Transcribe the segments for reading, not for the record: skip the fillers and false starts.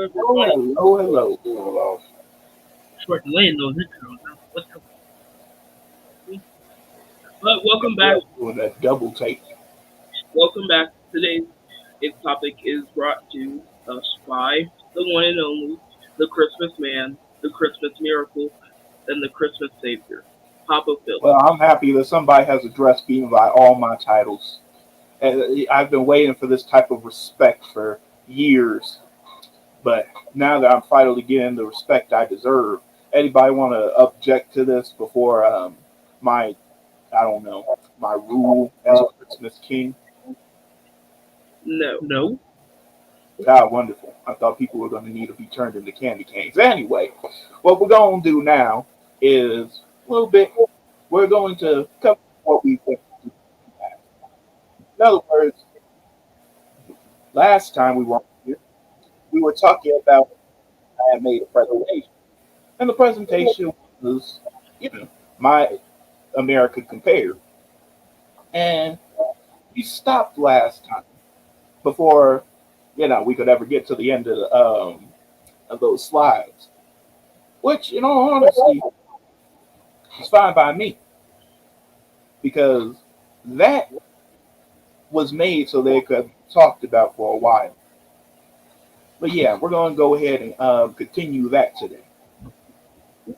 Oh, everybody. hello, hello, hello. Short delay in those intros. What's up? But welcome Yeah, back. doing that double take. Welcome back. Today's topic is brought to us by the one and only, the Christmas man, the Christmas miracle, and the Christmas savior, Papa Well, Phillips. I'm happy that somebody has addressed me by all my titles. And I've been waiting for this type of respect for years, but now that I'm finally getting the respect I deserve, anybody want to object to this before my, I don't know, my rule as a Christmas king? No. Ah, wonderful. I thought people were going to need to be turned into candy canes. Anyway, what we're going to do now is a little bit, we're going to cover what we think. In other words, last time we were here, we were talking about I had made a presentation. And the presentation was, my America compared. And we stopped last time before, we could ever get to the end of those slides, which, in all honesty, is fine by me because that was made so they could be talked about for a while. But yeah, we're going to go ahead and continue that today.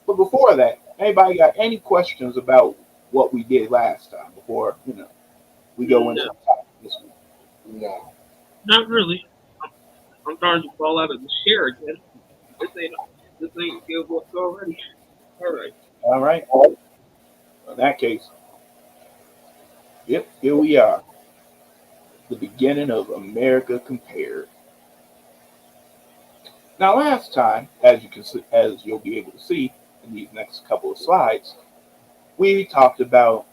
But before that, anybody got any questions about what we did last time before, we go into No. the topic this week? No. Not really. I'm starting to fall out of the chair again. This ain't good work already. All right. All right. In that case, yep, here we are. The beginning of America Compared. Now, last time, as you can see, as you'll be able to see in these next couple of slides, we talked about,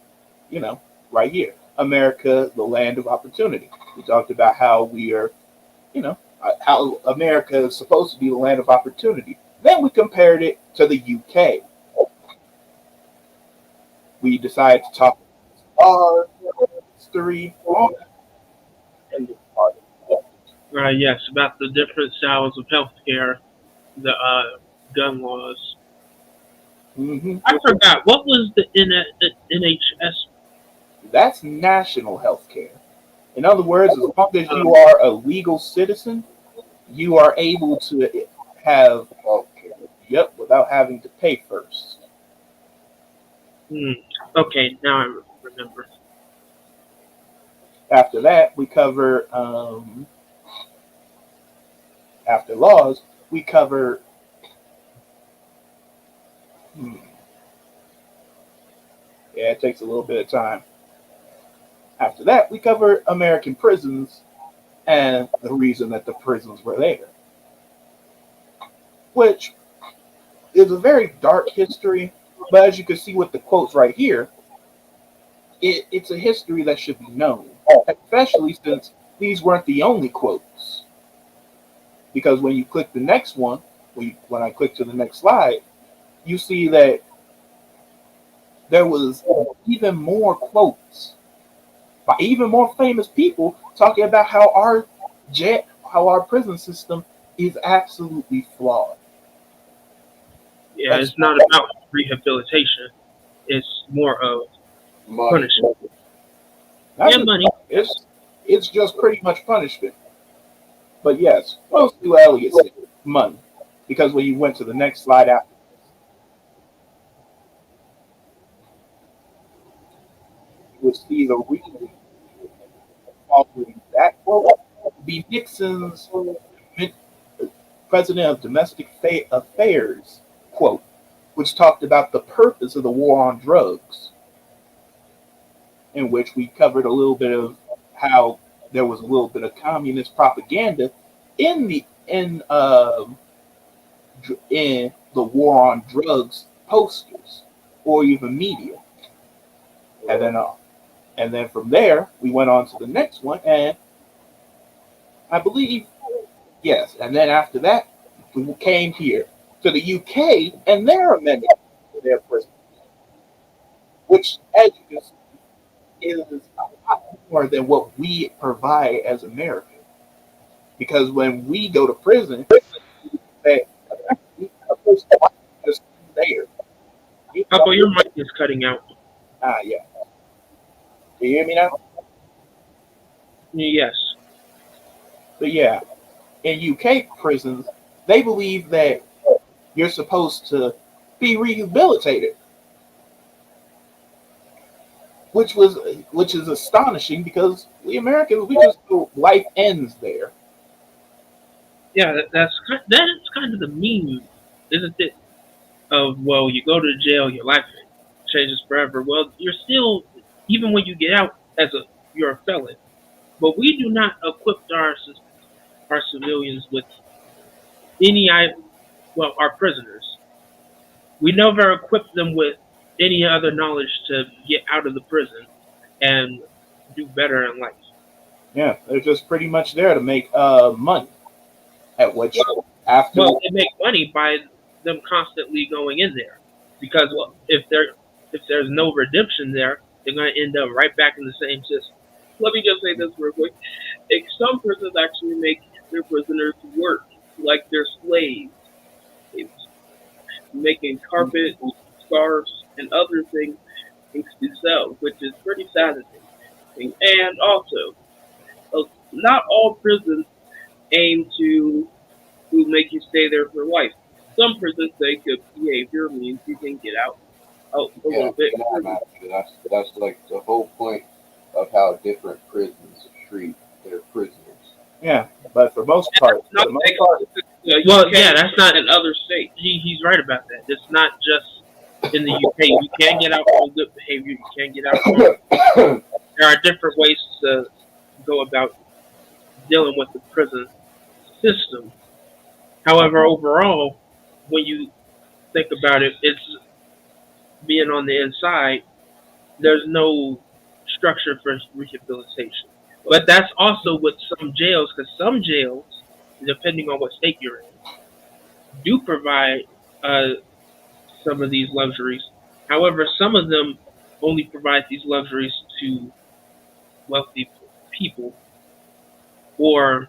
you know, right here, America, the land of opportunity. We talked about how we are, how America is supposed to be the land of opportunity. Then we compared it to the UK. We decided to talk about history, all that, and this part of it. Yes, about the different styles of healthcare, the gun laws. Mm-hmm. I forgot what was the NHS. That's national health care. In other words, as long as you are a legal citizen, you are able to have health care. Yep, without having to pay first. Hmm. Okay, now I remember. After that, we cover, after laws, we cover, hmm, yeah, it takes a little bit of time. After that, we cover American prisons and the reason that the prisons were there, which is a very dark history. But as you can see with the quotes right here, it's a history that should be known, especially since these weren't the only quotes. Because when you click the next one, when I click to the next slide, you see that there was even more quotes by even more famous people talking about how our prison system is absolutely flawed. Yeah, That's it's not about rehabilitation. It's more of money. punishment. Not Yeah, just money. it's just pretty much punishment. But yes, most do Elliot said money. Because when you went to the next slide after, you would see the reason following that quote be Nixon's President of Domestic Affairs quote, which talked about the purpose of the war on drugs, in which we covered a little bit of how there was a little bit of communist propaganda in in the war on drugs posters or even media, and then from there we went on to the next one, and I believe yes, and then after that we came here to the UK and their amendment to their prison, which, as you can see, is a lot more than what we provide as Americans. Because when we go to prison, that a person just there. You Papa, your mic is cutting out. yeah. Do you hear me now? Yes. But yeah, in UK prisons, they believe that you're supposed to be rehabilitated, which is astonishing because we Americans we just feel life ends there. Yeah, that's kind of the meme, isn't it? Of, well, you go to jail, your life changes forever. Well, you're still, even when you get out as you're a felon. But we do not equip our civilians with well, our prisoners. We never equip them with any other knowledge to get out of the prison and do better in life. Yeah, they're just pretty much there to make money. At which after Well, they make money by them constantly going in there, because well, if there's no redemption there, they're going to end up right back in the same system. Let me just say this real quick: some prisons actually make their prisoners work like they're slaves. It's making carpet, scarves, and other things to sell, which is pretty saddening. And also, not all prisons aim to make you stay there for life. Some prisons say good behavior means you can get out a Yeah, little bit. that's like the whole point of how different prisons treat their prisoners. yeah, but for most part, Not for the most part, well, yeah, that's not in other states. He's right about that. It's not just in the UK. You can get out on good behavior. You can get out on. There are different ways to go about dealing with the prison system. However, overall, when you think about it, it's being on the inside. There's no structure for rehabilitation. But that's also with some jails, because some jails, depending on what state you're in, do provide uh, some of these luxuries. However, some of them only provide these luxuries to wealthy people, or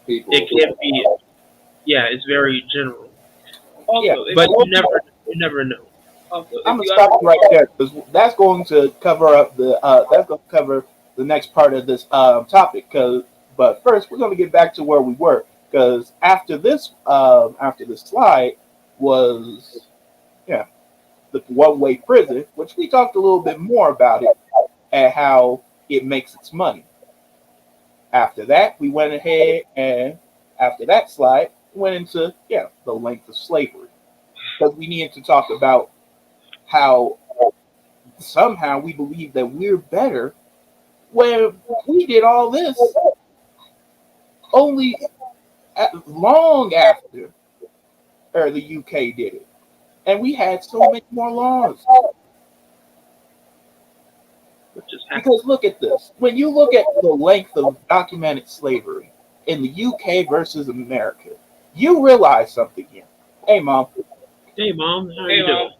People it can be, yeah, it's very general. yeah. Also, but you never know. Also, I'm gonna stop you right there because that's going to cover up that's going to cover the next part of this topic. But first, we're going to get back to where we were because after this slide was yeah the one-way prison, which we talked a little bit more about it and how it makes its money. After that, we went ahead and after that slide went into the length of slavery because we needed to talk about how somehow we believe that we're better when we did all this only long after or the UK did it. And we had so many more laws. Which is happening. Because look at this. When you look at the length of documented slavery in the UK versus America, you realize something here. Hey, Mom. Hey, Mom, how you doing?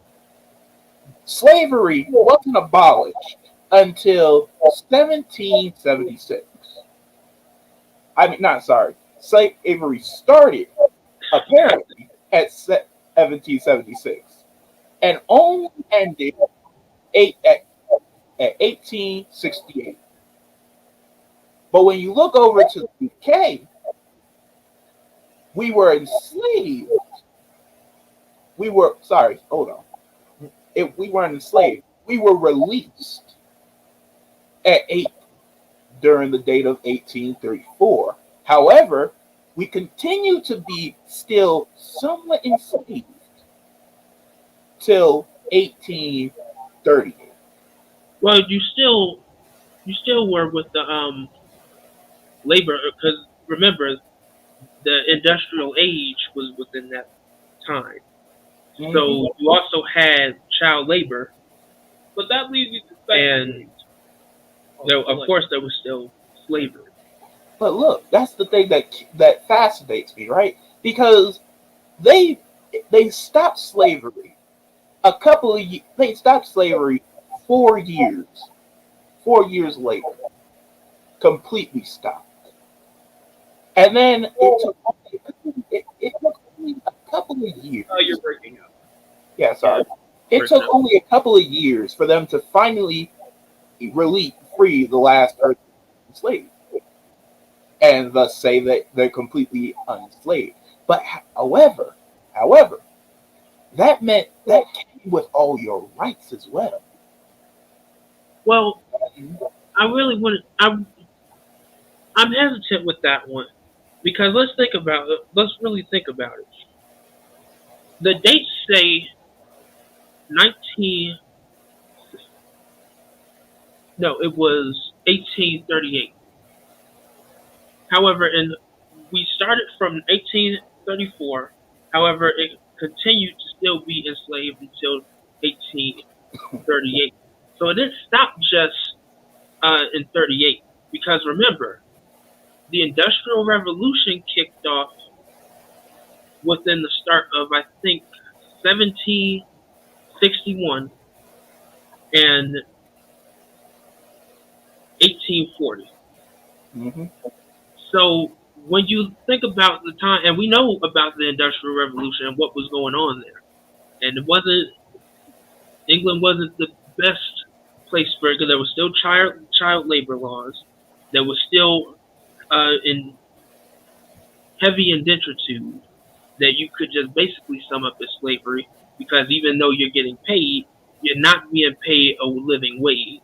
Slavery wasn't abolished until 1776. I mean, not sorry. Slavery started apparently at 1776 and only ended at 1868. But when you look over to the UK, we were enslaved. We were sorry. Hold on. We weren't enslaved. We were released at 8 during the date of 1834. However, we continue to be still somewhat enslaved till 1830. Well, you still were with the labor, because remember the industrial age was within that time. Mm-hmm. So you also had child labor, but that leads you to and of course there was still slavery. But look, that's the thing that fascinates me, right? Because they stopped slavery they stopped slavery 4 years. 4 years later, completely stopped. And then couple of years. Oh, you're breaking up. Yeah, Yeah, sorry. It breaking took up. only a couple of years for them to finally free the last person enslaved, and thus say that they're completely unenslaved. But however, that meant that came with all your rights as well. Well, I really want to. I'm hesitant with that one because let's think about it. Let's really think about it. The dates say 19. No, it was 1838. However, we started from 1834. However, it continued to still be enslaved until 1838. So it didn't stop just in 38. Because remember, the Industrial Revolution kicked off within the start of, I think, 1761 and 1840. Hmm. So when you think about the time, and we know about the Industrial Revolution and what was going on there, and it wasn't England wasn't the best place for it because there was still child labor laws. There was still in heavy indenturitude that you could just basically sum up as slavery because even though you're getting paid, you're not being paid a living wage.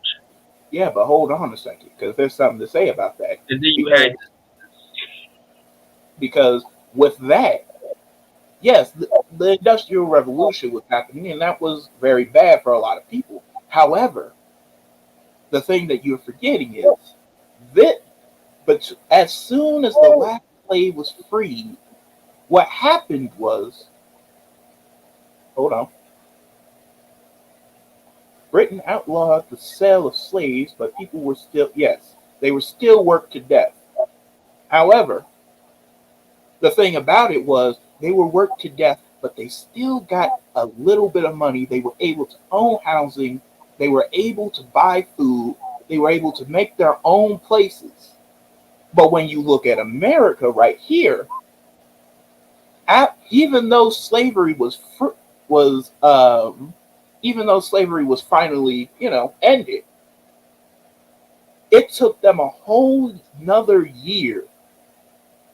Yeah, but hold on a second, because there's something to say about that. And then you Because had because with that, yes, the Industrial Revolution was happening, and that was very bad for a lot of people. However, the thing that you're forgetting is that, but as soon as the last slave was freed, what happened was, hold on, Britain outlawed the sale of slaves, but people were still, yes, they were still worked to death. However, the thing about it was they were worked to death, but they still got a little bit of money. They were able to own housing. They were able to buy food. They were able to make their own places. But when you look at America right here, even though slavery was even though slavery was finally ended, it took them a whole another year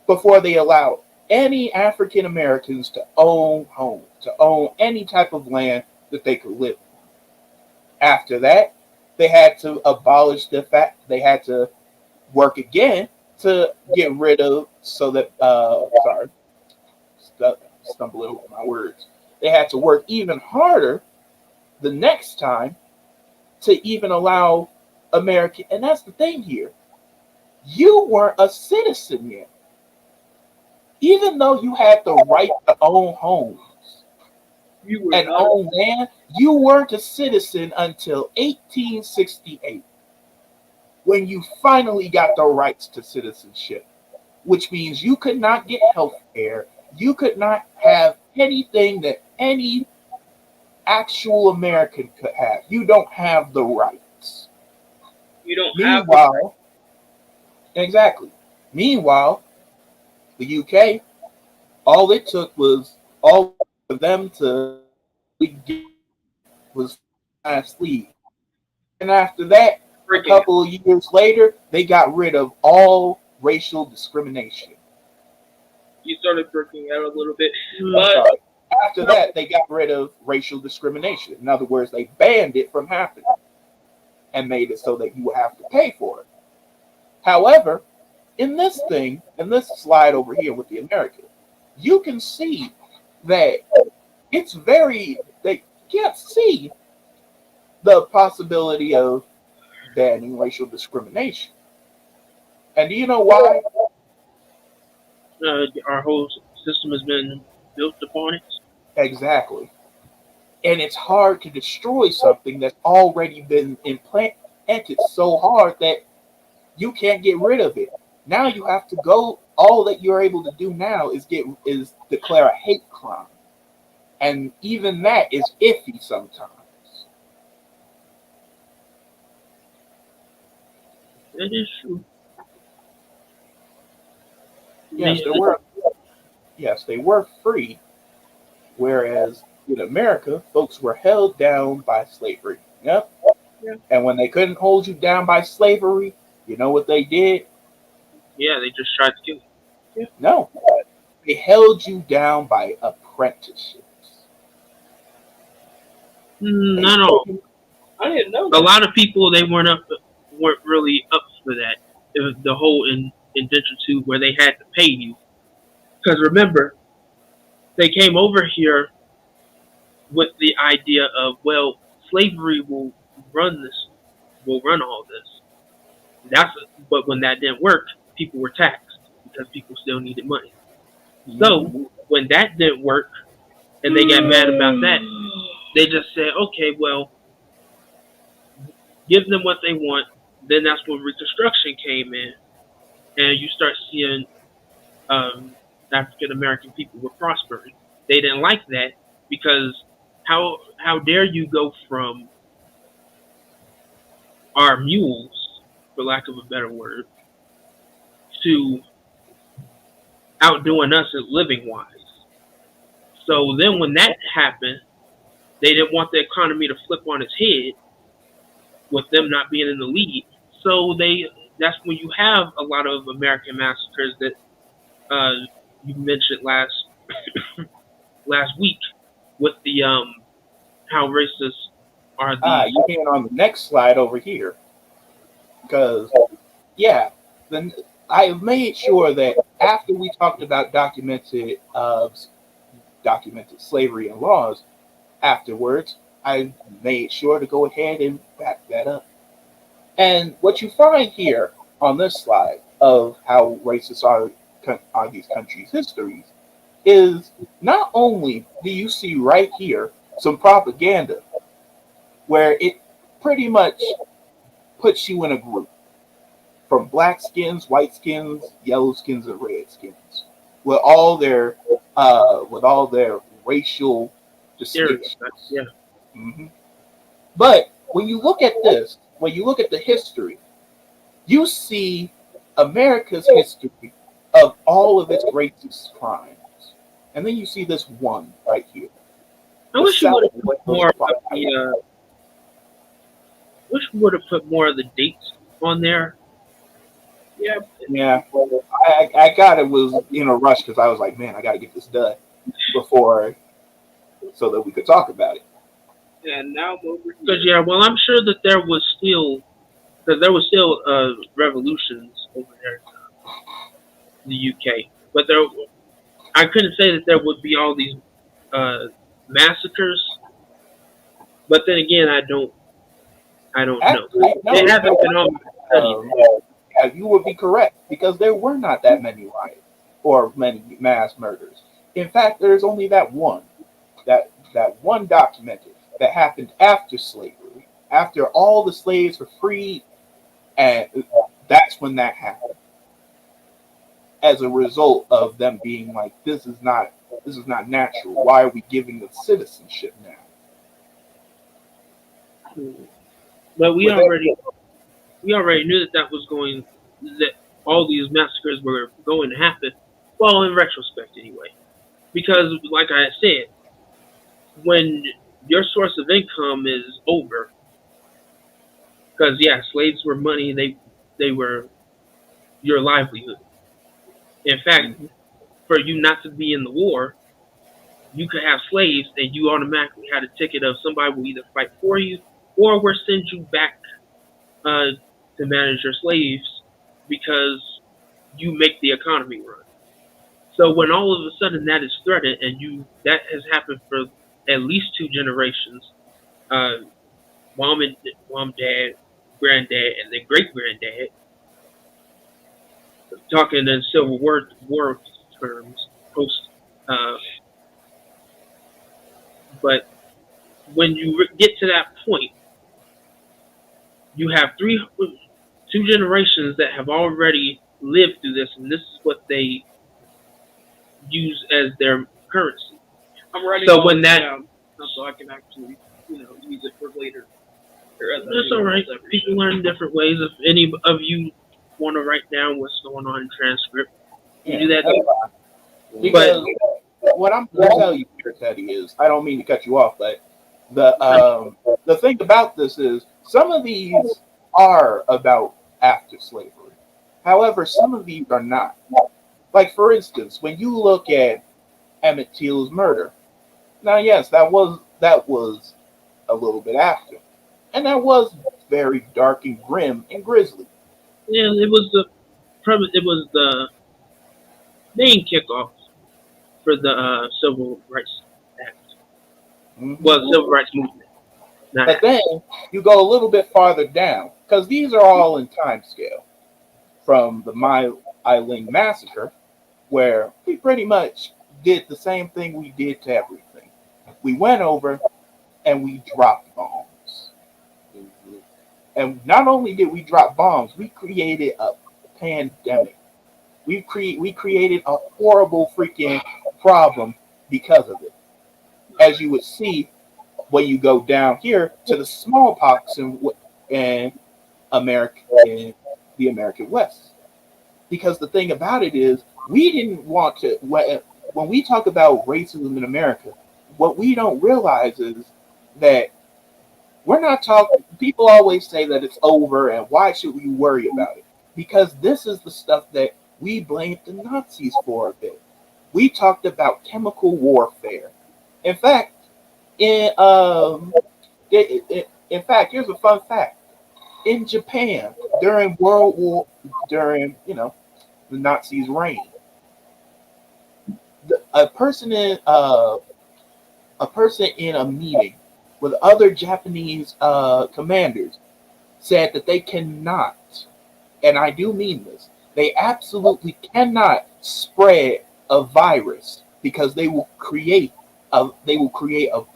before they allowed any African Americans to own homes, to own any type of land that they could live on. After that, they had to abolish the fact they had to work again to get rid of so that sorry, stumbling over my words. They had to work even harder the next time to even allow American. And that's the thing here. You weren't a citizen yet, even though you had the right to own homes you were and not own land. You weren't a citizen until 1868, when you finally got the rights to citizenship, which means you could not get health care. You could not have anything that any actual American could have. You don't have the rights. you don't have the Meanwhile, exactly. Meanwhile, the UK, all it took was all for them to get was last leave. And after that, a breaking couple of years later, they got rid of all racial discrimination. you started breaking out a little bit. I'm But sorry. After that, they got rid of racial discrimination. In other words, they banned it from happening and made it so that you would have to pay for it. However, in this slide over here with the American, you can see that it's very, they can't see the possibility of banning racial discrimination. And do you know why? our whole system has been built upon it. Exactly. And it's hard to destroy something that's already been implanted so hard that you can't get rid of it. Now you have to go. All that you're able to do now is declare a hate crime, and even that is iffy sometimes. That is true. Yes, there were. Yes, they were free, Whereas in America, folks were held down by slavery. Yep. Yeah. And when they couldn't hold you down by slavery, you know what they did? Yeah, they just tried to kill you. No, they held you down by apprenticeships. They Not all. I didn't know A that. lot of people they weren't really up for that. It was the whole indenture tube where they had to pay you. Because remember, they came over here with the idea of, well, slavery will run all this. But when that didn't work, people were taxed because people still needed money. So when that didn't work and they got mad about that, they just said, okay, well, give them what they want. Then that's when Reconstruction came in, and you start seeing African American people were prospering. They didn't like that because how dare you go from our mules, for lack of a better word, to outdoing us at living wise. So then when that happened, they didn't want the economy to flip on its head with them not being in the lead. So that's when you have a lot of American massacres that you mentioned last week with the how racist are these. You can on the next slide over here. Because, yeah, then I made sure that after we talked about documented slavery and laws, afterwards, I made sure to go ahead and back that up. And what you find here on this slide of how racist are these countries' histories is not only do you see right here some propaganda where it pretty much puts you in a group from black skins, white skins, yellow skins, and red skins with all their racial distinctions. Yeah. Mm-hmm. But when you look at this, when you look at the history, you see America's history of all of its racist crimes. And then you see this one right here. I wish you would have put more of the wish we would have put more of the dates on there. Yeah. I got it was in a rush because I was like, man, I got to get this done before so that we could talk about it. And now I'm over Because here. well, I'm sure that there was still revolutions over there in the UK, but I couldn't say that there would be all these massacres. But then again, I don't Actually, know. no, They haven't been on studies. yeah, you would be correct because there were not that many riots or many mass murders. In fact, there's only that one documented that happened after slavery, after all the slaves were freed, and that's when that happened. As a result of them being like, this is not natural. Why are we giving them citizenship now? But we already knew that all these massacres were going to happen. Well, in retrospect, anyway, because like I said, when your source of income is over, because slaves were money. They were your livelihood. In fact, for you not to be in the war, you could have slaves, and you automatically had a ticket of somebody will either fight for you or will send you back to manage your slaves because you make the economy run. So when all of a sudden that is threatened, and that has happened for at least 2 generations, mom, dad, granddad, and then great granddad, talking in Civil War terms, post. But when you get to that point, you have 2 generations that have already lived through this, and this is what they use as their currency. I'm writing So all when this that- down so I can actually, use it for later. That's all right. People learn different ways. If any of you want to write down what's going on in transcript, you do that. Because what I'm going to tell you here, Teddy, is I don't mean to cut you off, but the thing about this is some of these are about after slavery. However, some of these are not. Like for instance, when you look at Emmett Till's murder, now yes, that was a little bit after, and that was very dark and grim and grisly. Yeah, it was the premise. It was the main kickoff for the Civil Rights Act. Mhm. Well, the Civil Rights Movement. Not But act. then you go a little bit farther down because these are all in time scale from the Mile Island massacre, where we pretty much did the same thing we did to everything. We went over and we dropped bombs. Mhm. And not only did we drop bombs, we created a pandemic. We created a horrible freaking problem because of it. As you would see when you go down here to the smallpox in America in the American West. Because the thing about it is, we didn't want to. When we talk about racism in America, what we don't realize is that we're not talking. People always say that it's over, and why should we worry about it? Because this is the stuff that we blamed the Nazis for a bit. We talked about chemical warfare. In fact, in fact, here's a fun fact. In Japan, during World War, during the Nazis' reign, a person in a meeting with other Japanese commanders said that they cannot, and I do mean this, they absolutely cannot spread a virus because they will create a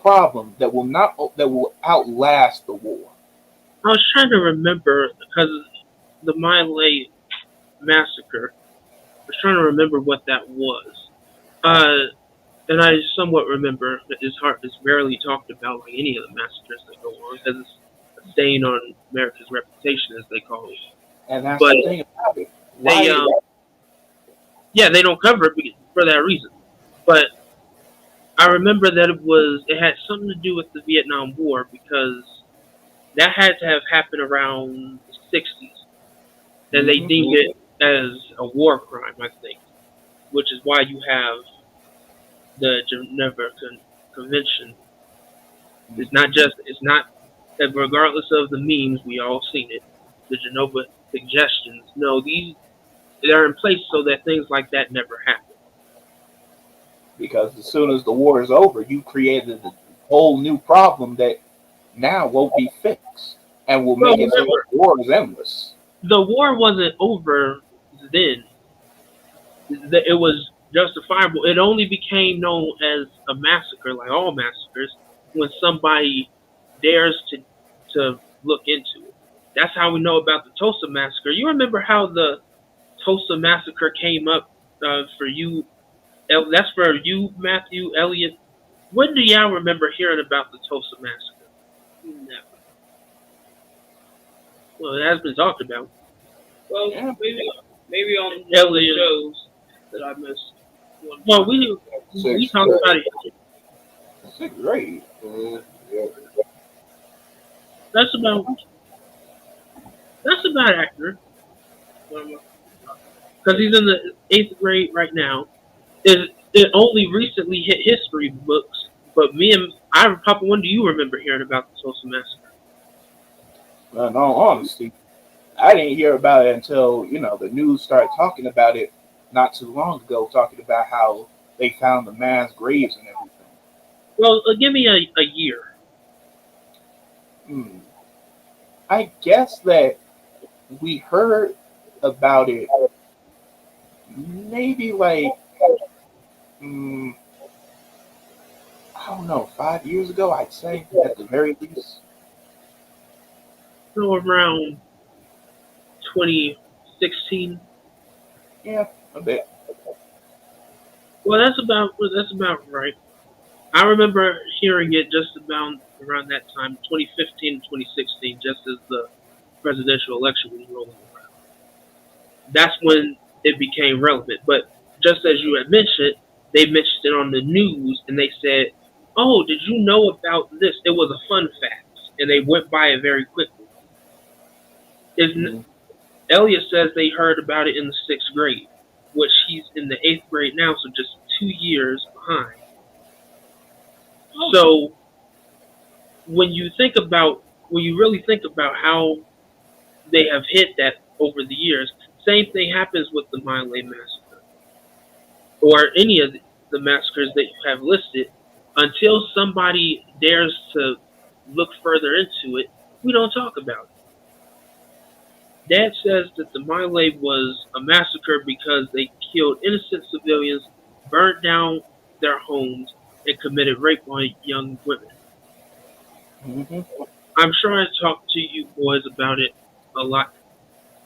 problem that will outlast the war. I was trying to remember because the Miley massacre. I was trying to remember what that was. Uh, and I somewhat remember that it's rarely talked about like any of the massacres that go on because it's a stain on America's reputation, as they call it. And that's But the thing about it. they, Why? yeah, they don't cover it for that reason. But I remember that it had something to do with the Vietnam War because that had to have happened around the 60s, and they Mhm. deemed it as a war crime, I think, which is why you have the Geneva Convention. It's not that regardless of the memes, we all seen it, the Geneva suggestions. No, they're in place so that things like that never happen. Because as soon as the war is over, you created a whole new problem that now won't be fixed and will Well, make it so that remember, the war is endless. the war wasn't over then. It was justifiable. It only became known as a massacre, like all massacres, when somebody dares to look into it. That's how we know about the Tulsa massacre. You remember how the Tulsa massacre came up for you? That's for you, Matthew Elliott. When do y'all remember hearing about the Tulsa massacre? Never. Well, it has been talked about. Well, Yeah, maybe on one of the Elliott. shows that I missed. One Well, time. we Sixth talked about grade. it. sixth grade. Yeah. That's about that's about accurate Um, because he's in the eighth grade right now. It only recently hit history books, but Papa, when do you remember hearing about the Tulsa massacre? Well, in all honesty, I didn't hear about it until the news started talking about it not too long ago, talking about how they found the mass graves and everything. Well, give me a year. Hmm. I guess that we heard about it maybe like mm, I don't know, 5 years ago. I'd say at the very least. So around 2016. Yeah, a bit. Well, that's about right. I remember hearing it just about around that time, 2015 and 2016, just as the presidential election was rolling around. That's when it became relevant. But just as you had mentioned, they mentioned it on the news and they said, "Oh, did you know about this? It was a fun fact," and they went by it very quickly. Isn't Mhm. Elliot says they heard about it in the sixth grade, which he's in the eighth grade now, so just 2 years behind. So when you think about when you really think about how they have hit that over the years, same thing happens with the Miley massacre or any of the massacres that you have listed. Until somebody dares to look further into it, we don't talk about it. Dad says that the Miley was a massacre because they killed innocent civilians, burnt down their homes, and committed rape on young women. Mhm. I'm sure I talked to you boys about it a lot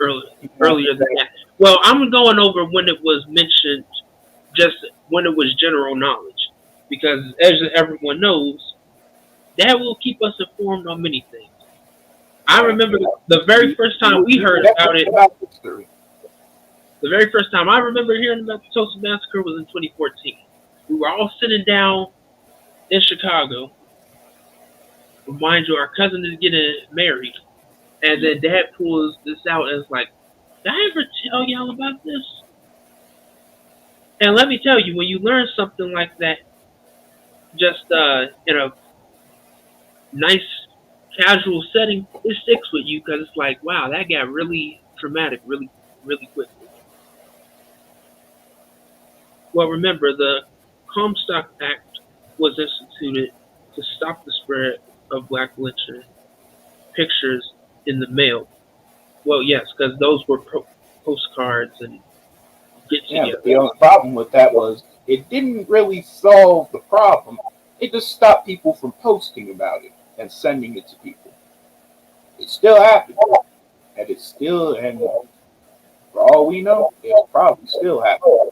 earlier, Yeah. earlier than that. Well, I'm going over when it was mentioned, just when it was general knowledge, because as everyone knows, that will keep us informed on many things. I Right. remember the very first time we You heard about definitely it. about history. The very first time I remember hearing about the Tulsa massacre was in 2014. We were all sitting down in Chicago. Mind you, our cousin is getting married, and then Dad pulls this out and is like, "Did I ever tell y'all about this?" And let me tell you, when you learn something like that, just in a nice, casual setting, it sticks with you because it's like, wow, that got really traumatic, really, really quickly. Well, remember, the Comstock Act was instituted to stop the spread of black lynching pictures in the mail. Well, yes, because those were postcards and Yeah, but get-together. the only problem with that was it didn't really solve the problem. It just stopped people from posting about it and sending it to people. It still happened, and it's still, and for all we know, it's probably still happening.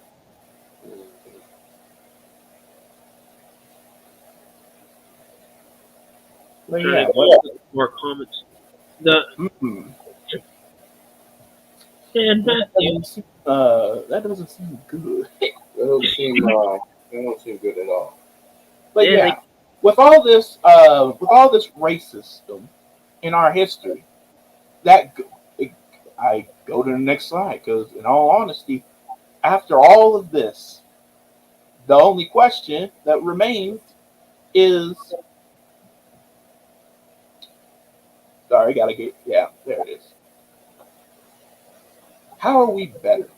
But Trying to yeah, go into more comments. The mm-mm. and Matthew, That doesn't seem good. They don't seem good at all. But yeah, they yeah, with all this racism in our history, that it, I go to the next slide because, in all honesty, after all of this, the only question that remains is, sorry, gotta get, yeah, there it is. How are we better?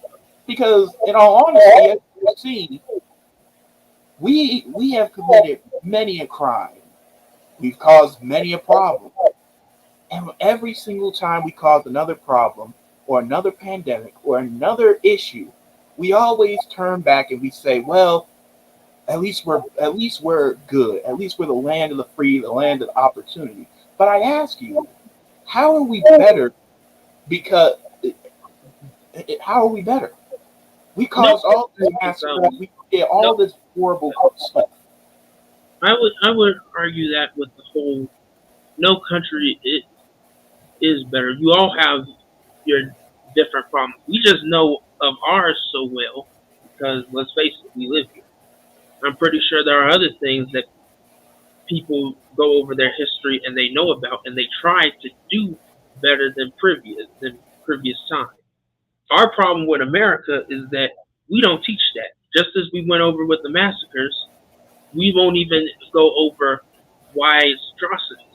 Because, in all honesty, as you see, we have committed many a crime. We've caused many a problem. And every single time we cause another problem or another pandemic or another issue, we always turn back and we say, well, at least we're good. At least we're the land of the free, the land of opportunity. But I ask you, how are we better? Because how are we better? We no, caused all this it's, massacre. We did no. all this horrible stuff. I would argue that with the whole no country it is better. You all have your different problems. We just know of ours so well because let's face it, we live here. I'm pretty sure there are other things that people go over their history and they know about and they try to do better than previous time. Our problem with America is that we don't teach that. Just as we went over with the massacres, we won't even go over wise atrocities.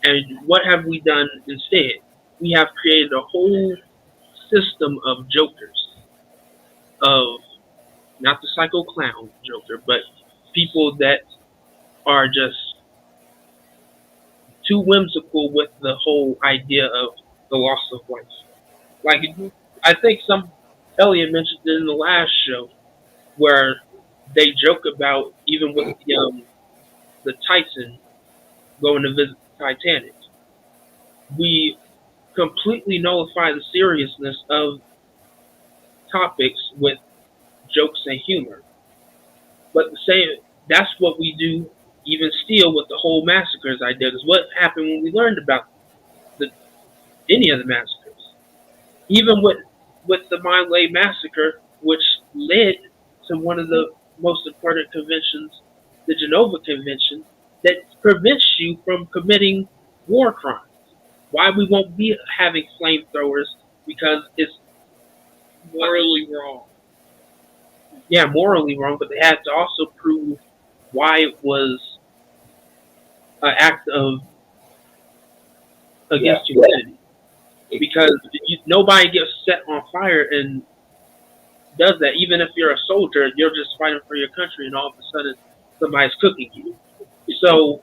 And what have we done instead? We have created a whole system of jokers, of not the psycho clown joker, but people that are just too whimsical with the whole idea of the loss of life. Like Hmm. I think some Elliot mentioned it in the last show where they joke about even with the Titan going to visit the Titanic. We completely nullify the seriousness of topics with jokes and humor. But the same that's what we do even still with the whole massacres idea. Because what happened when we learned about the any of the massacres? Even with the Mine Lay massacre, which led to one of the most important conventions, the Geneva Convention, that prevents you from committing war crimes. Why we won't be having flamethrowers? Because it's Morally wrong. yeah morally wrong, but they had to also prove why it was an act of Yeah. against humanity. Because nobody gets set on fire and does that. Even if you're a soldier, you're just fighting for your country, and all of a sudden somebody's cooking you. So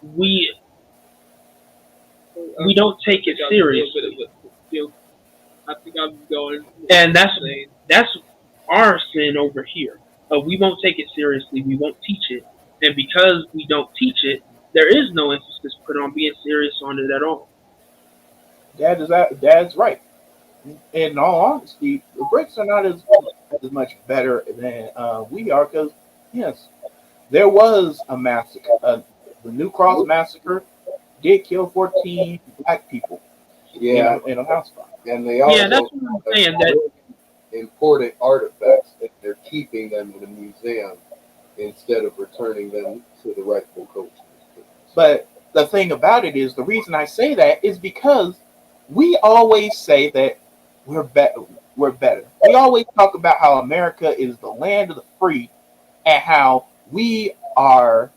we we don't take it seriously, I think I'm going. and that's Insane. that's our sin over here. We won't take it seriously. We won't teach it, and because we don't teach it, there is no emphasis put on being serious on it at all. Dad's right. In all honesty, the Brits are not as much better than we are because yes, there was a massacre. The New Cross massacre did kill 14 black people Yeah, in a house fire. and they Yeah, also that's what I'm saying. That important artifacts that they're keeping them in a museum instead of returning them to the rightful coast. But the thing about it is, the reason I say that is because we always say that we're better. We're better. We always talk about how America is the land of the free, and how we are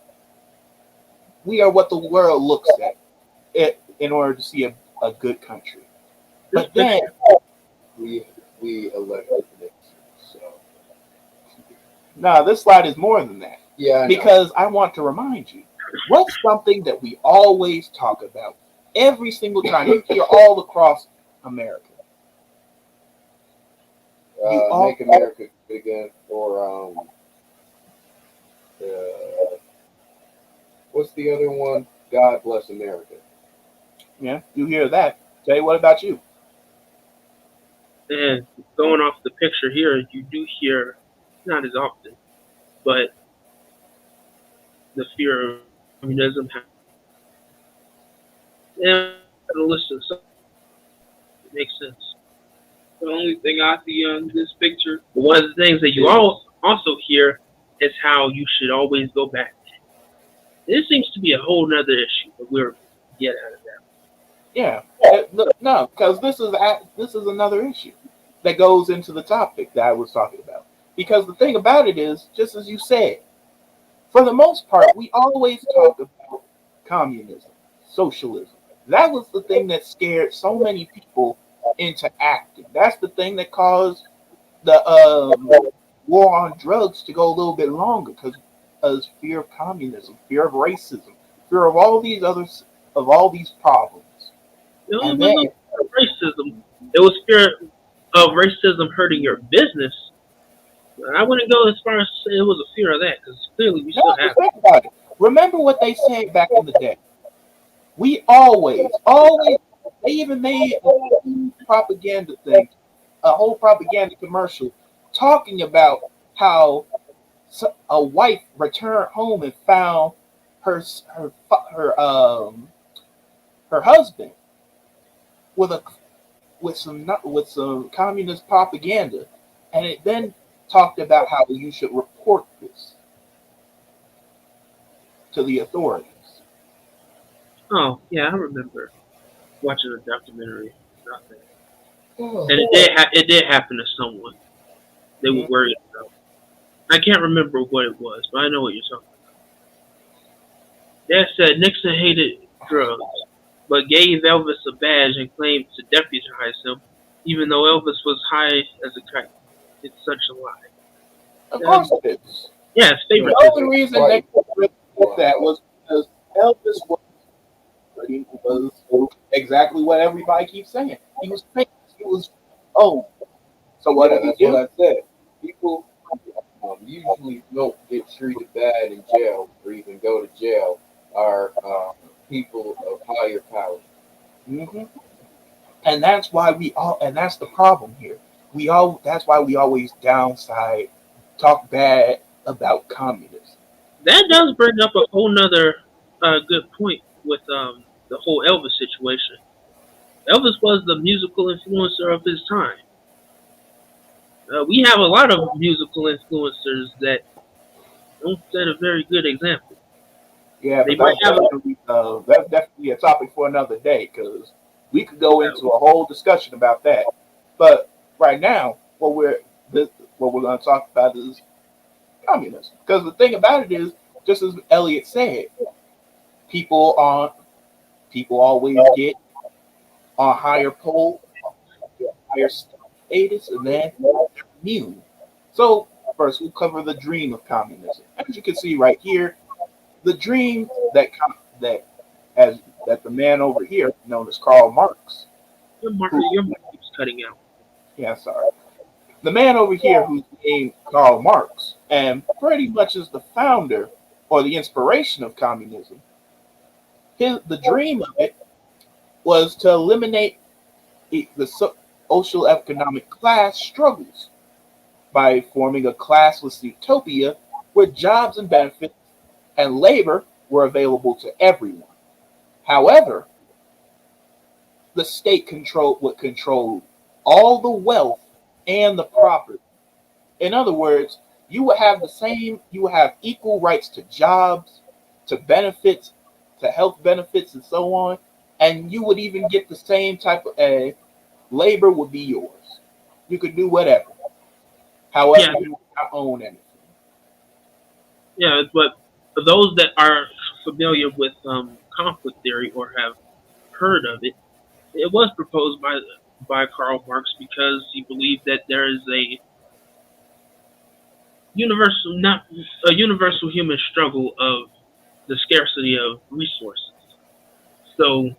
what the world looks at it in order to see a good country. this But then, picture, We elected Nixon, so no, this slide is more than that. yeah, I know. Because I want to remind you, what's something that we always talk about every single time you hear all across America? Make America Great Again, or what's the other one? God Bless America. Yeah, you hear that. Jay, what about you? and going off the picture here, you do hear not as often, but the fear of communism. And the list of stuff it makes sense. The only thing I see on this picture, But one of the things that you also hear is how you should always go back. This seems to be a whole nother issue, but we'll get out of that. Yeah, no, because this is another issue that goes into the topic that I was talking about. Because the thing about it is, just as you said, for the most part, we always talk about communism, socialism. That was the thing that scared so many people into acting. That's the thing that caused the war on drugs to go a little bit longer because fear of communism, fear of racism, fear of all these problems. It And was then, no fear of racism. It was fear of racism hurting your business. I wouldn't go as far as to say it was a fear of that, because clearly we no, still just have it. think about it. Remember what they said back in the day. We always, they even made a whole propaganda thing, a whole propaganda commercial talking about how a wife returned home and found her her her her husband with a with some communist propaganda, and it then talked about how you should report this to the authorities. Oh, yeah, I remember watching a documentary about that. Oh, And it did happen to someone they were Mhm. worried about. I can't remember what it was, but I know what you're talking about. Dad said Nixon hated drugs, but gave Elvis a badge and claimed to deputize him, even though Elvis was high as a kite. It's such a lie. Of course it is. Yeah, it's The favoritism. only reason they really did that was because Elvis was exactly what everybody keeps saying. He was famous. He was old. So what yeah, did he that's do? what I said. People usually don't get treated bad in jail or even go to jail are people of higher power. Hmm. And that's why and that's the problem here. That's why we always downside, talk bad about communism. That does bring up a whole nother good point with the whole Elvis situation. Elvis was the musical influencer of his time. We have a lot of musical influencers that Don't set a very good example. Yeah, They but might have a that's definitely a topic for another day because we could go into a whole discussion about that. But right now, this, what we're going to talk about is communism. Because the thing about it is, just as Elliot said, people on people always get on higher pole, higher status, and then they're immune. So first, we'll cover the dream of communism. As you can see right here, the dream that as that the man over here, known as Karl Marx, who your mic keeps cutting out. yeah, sorry, the man over here who's named Karl Marx, and pretty much is the founder or the inspiration of communism. The dream of it was to eliminate the social economic class struggles by forming a classless utopia where jobs and benefits and labor were available to everyone. However, the state would control all the wealth and the property. In other words, you would have equal rights to jobs, to benefits, to health benefits, and so on. And you would even get the same type of labor would be yours. You could do whatever. However, Yeah, you would not own anything. yeah, but for those that are familiar with conflict theory or have heard of it, it was proposed by Karl Marx because he believed that there is a not a universal human struggle of the scarcity of resources. So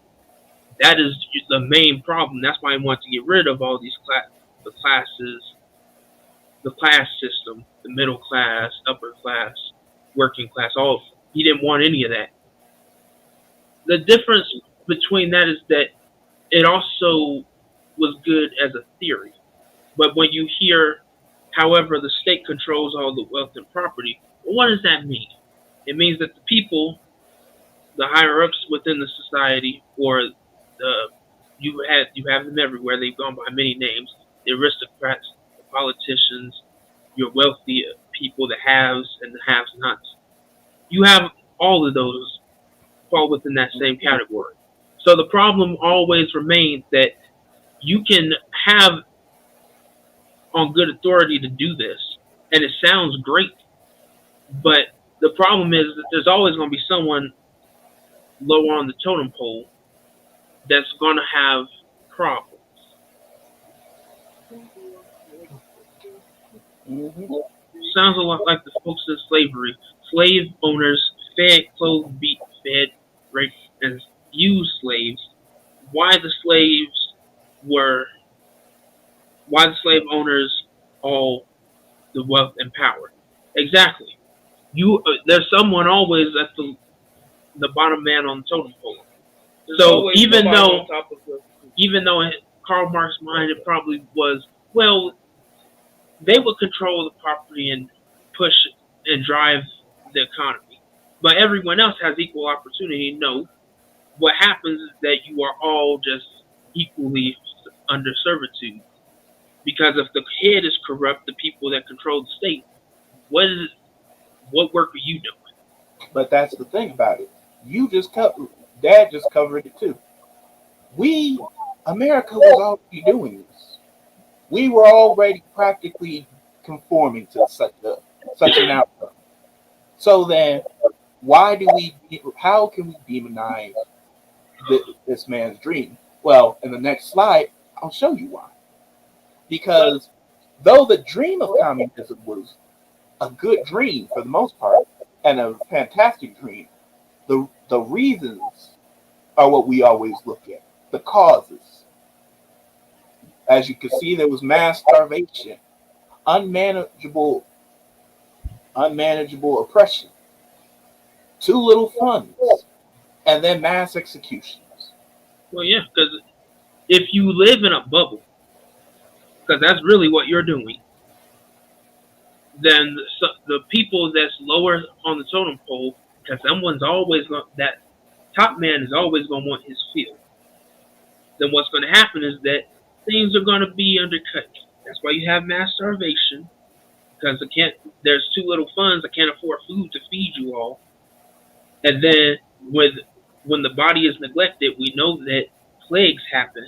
that is the main problem. That's why he wants to get rid of all these the classes, the class system, the middle class, upper class, working class. All he didn't want any of that. The difference between that is that it also was good as a theory. But when you hear, however, the state controls all the wealth and property, well, what does that mean? It means that the people, the higher ups within the society, or the you have them everywhere. They've gone by many names. The aristocrats, the politicians, your wealthy people, the haves and the have-nots. You have all of those fall within that same category. So the problem always remains that you can have on good authority to do this, and it sounds great, but the problem is that there's always going to be someone lower on the totem pole that's going to have problems. Mm-hmm. Sounds a lot like the folks in slavery. Slave owners fed, clothed, beat, fed, raped, and used slaves. Why the slaves were, why the slave owners all the wealth and power? Exactly. There's someone always at the bottom man on the totem pole. There's So always somebody on top of the even though in Karl Marx's mind it probably was, well, they would control the property and push and drive the economy. But everyone else has equal opportunity. No, what happens is that you are all just equally under servitude. Because if the head is corrupt, the people that control the state, what work are you doing? But that's the thing about it. You just covered, Dad just covered it too. We, America was already doing this. We were already practically conforming to such an outcome. So then, how can we demonize this man's dream? Well, in the next slide, I'll show you why. Because though the dream of communism was a good dream for the most part and a fantastic dream, the reasons are what we always look at. The causes. As you can see, there was mass starvation, unmanageable oppression, too little funds, and then mass executions. Well, yeah, because if you live in a bubble, because that's really what you're doing, then the people that's lower on the totem pole, because that top man is always going to want his field. Then what's going to happen is that things are going to be undercut. That's why you have mass starvation. because I can't. There's too little funds. I can't afford food to feed you all. And then when the body is neglected, we know that plagues happen,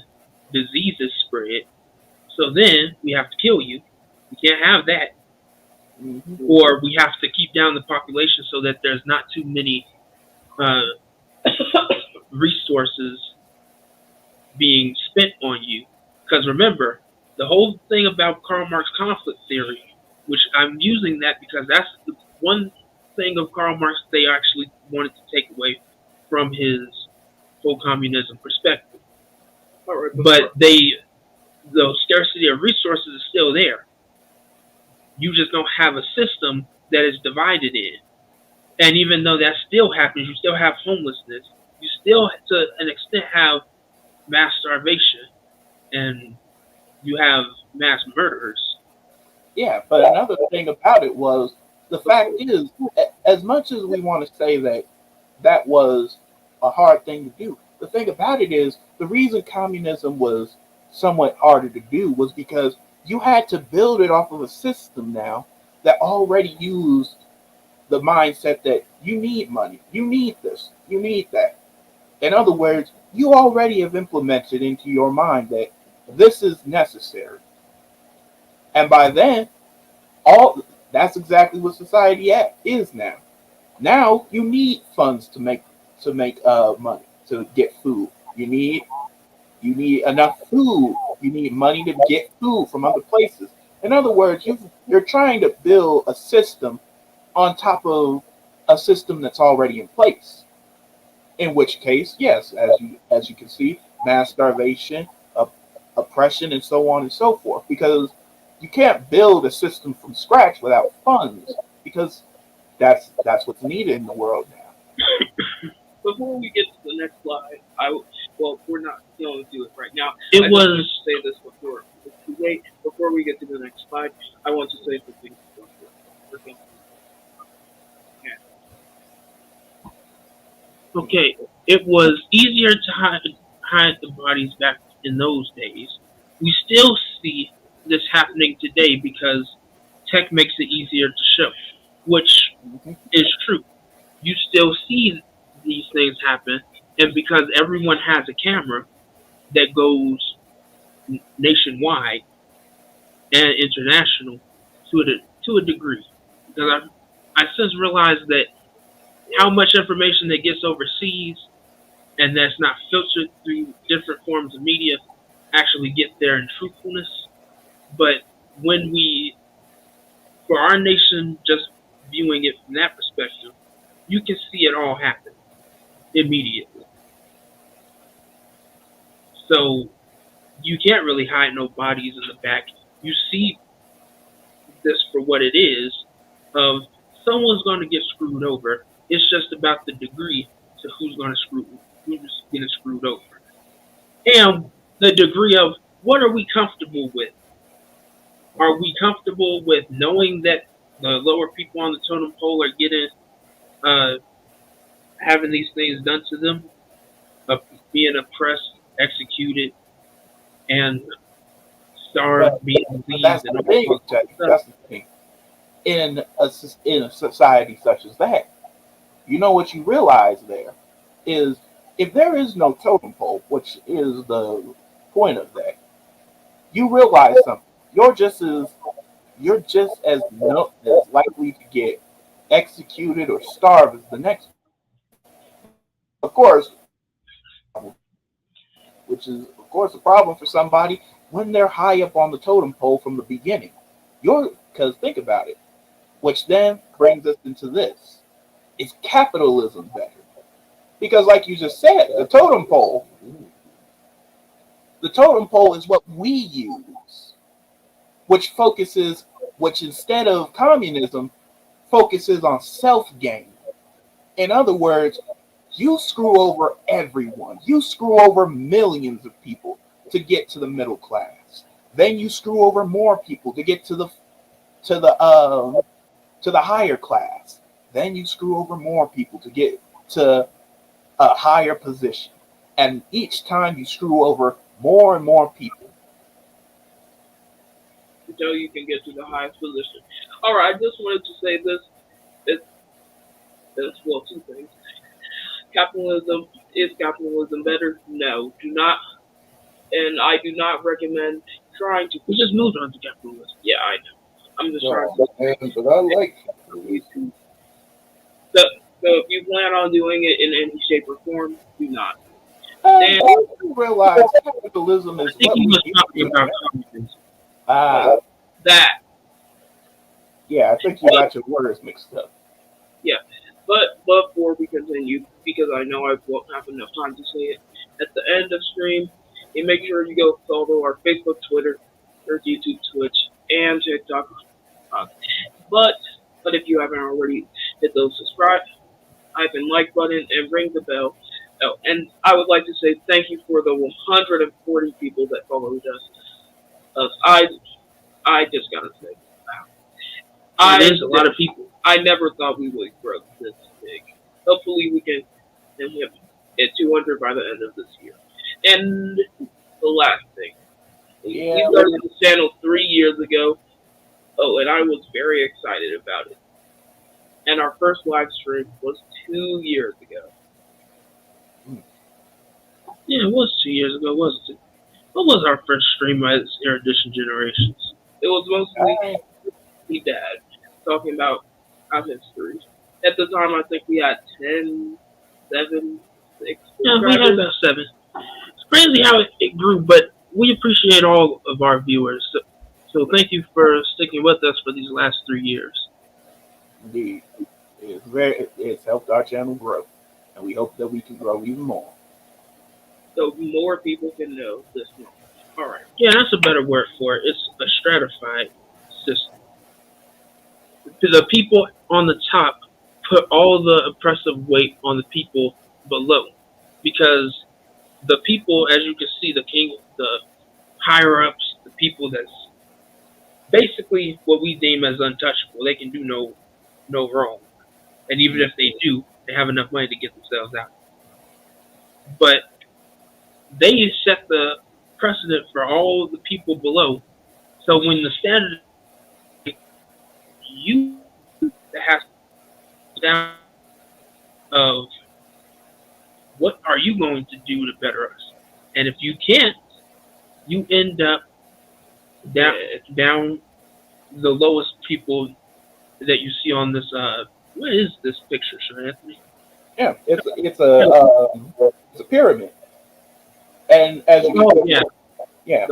diseases spread. So then we have to kill you. We can't have that, or we have to keep down the population so that there's not too many uh, resources being spent on you. Because remember, the whole thing about Karl Marx conflict theory, which I'm using that because that's the one thing of Karl Marx they actually wanted to take away from his whole communism perspective. But the scarcity of resources is still there. You just don't have a system that is divided in. And even though that still happens, you still have homelessness. You still, to an extent, have mass starvation, and you have mass murders. Yeah, but another thing about it was the fact is, as much as we want to say that that was a hard thing to do, the thing about it is the reason communism was somewhat harder to do was because you had to build it off of a system now that already used the mindset that you need money, you need this, you need that. In other words, you already have implemented into your mind that this is necessary. And by then, all that's exactly what society is now. Now you need funds to make money to get food. You need enough food. You need money to get food from other places. In other words, you're trying to build a system on top of a system that's already in place. In which case, yes, as you can see, mass starvation, oppression, and so on and so forth. Because you can't build a system from scratch without funds. Because that's what's needed in the world now. Before we get to the next slide, well, we're not going to do it right now. It I just was- want to say this before it's too late. Before we get to the next slide, I want to say something. Okay, it was easier to hide the bodies back in those days. We still see this happening today because tech makes it easier to show, which Mhm. is true. You still see these things happen, and because everyone has a camera that goes nationwide and international to a degree, because I since realized that how much information that gets overseas and that's not filtered through different forms of media actually get there in truthfulness. But when we, for our nation, just viewing it from that perspective, you can see it all happen immediately. So you can't really hide no bodies in the back. You see this for what it is of someone's going to get screwed over. It's just about the degree to who's getting screwed over. And the degree of what are we comfortable with? Are we comfortable with knowing that the lower people on the totem pole are getting uh, having these things done to them, being oppressed, executed, and starved, being But that's diseased, and the all thing, sorts of Jackie. stuff? That's the thing. In a society such as that, you know what you realize there is if there is no totem pole, which is the point of that, you realize something. You're just as no, as likely to get executed or starve as the next. Of course, which is of course a problem for somebody when they're high up on the totem pole from the beginning. You're because think about it, which then brings us into this: is capitalism better? Because, like you just said, the totem pole is what we use, which instead of communism, focuses on self gain. In other words, you screw over everyone. You screw over millions of people to get to the middle class. Then you screw over more people to get to the to the higher class. Then you screw over more people to get to a higher position. And each time you screw over more and more people. until you can get to the highest position. All right, I just wanted to say this. It's well, two things. Capitalism is capitalism better? No, do not, and I do not recommend trying to. We just moved on to capitalism. Yeah, I know. I'm just trying No, to. but I like capitalism. So, so if you plan on doing it in any shape or form, do not. And And you realize capitalism I is think what he we was used talking to. about communism. Ah, that, yeah, I think you got your words mixed up. yeah. But before we continue, because I know I won't have enough time to say it, at the end of stream, you make sure you go follow our Facebook, Twitter, or YouTube, Twitch, and TikTok. Uh, but but if you haven't already, hit those subscribe, type in like button, and ring the bell. Oh, and I would like to say thank you for the 140 people that followed us. I just gotta say, wow. It is a lot of people. I never thought we would grow this big. Hopefully, we can hit 200 by the end of this year. And the last thing, Yeah, we started this channel 3 years ago. Oh, and I was very excited about it. And our first live stream was 2 years ago. Yeah, it was 2 years ago, wasn't it? What was our first stream as Erudition Generations? It was mostly I, me dad talking about our history. At the time, I think we had 10, 7, 6 Yeah, we had subscribers. about 7. It's crazy how it grew, but we appreciate all of our viewers. So thank you for sticking with us for these last 3 years. indeed, it's helped our channel grow, and we hope that we can grow even more. So more people can know this one. All right. Yeah, that's a better word for it. It's a stratified system. The people on the top put all the oppressive weight on the people below, because the people, as you can see, the higher ups, the people that's basically what we deem as untouchable. They can do no wrong, and even if they do, they have enough money to get themselves out. But they set the precedent for all the people below. So when the standard you that has down of what are you going to do to better us, and if you can't, you end up down the lowest people that you see on this. What is this picture, Sir Anthony? Yeah, it's a pyramid, and as you Oh yeah, yeah,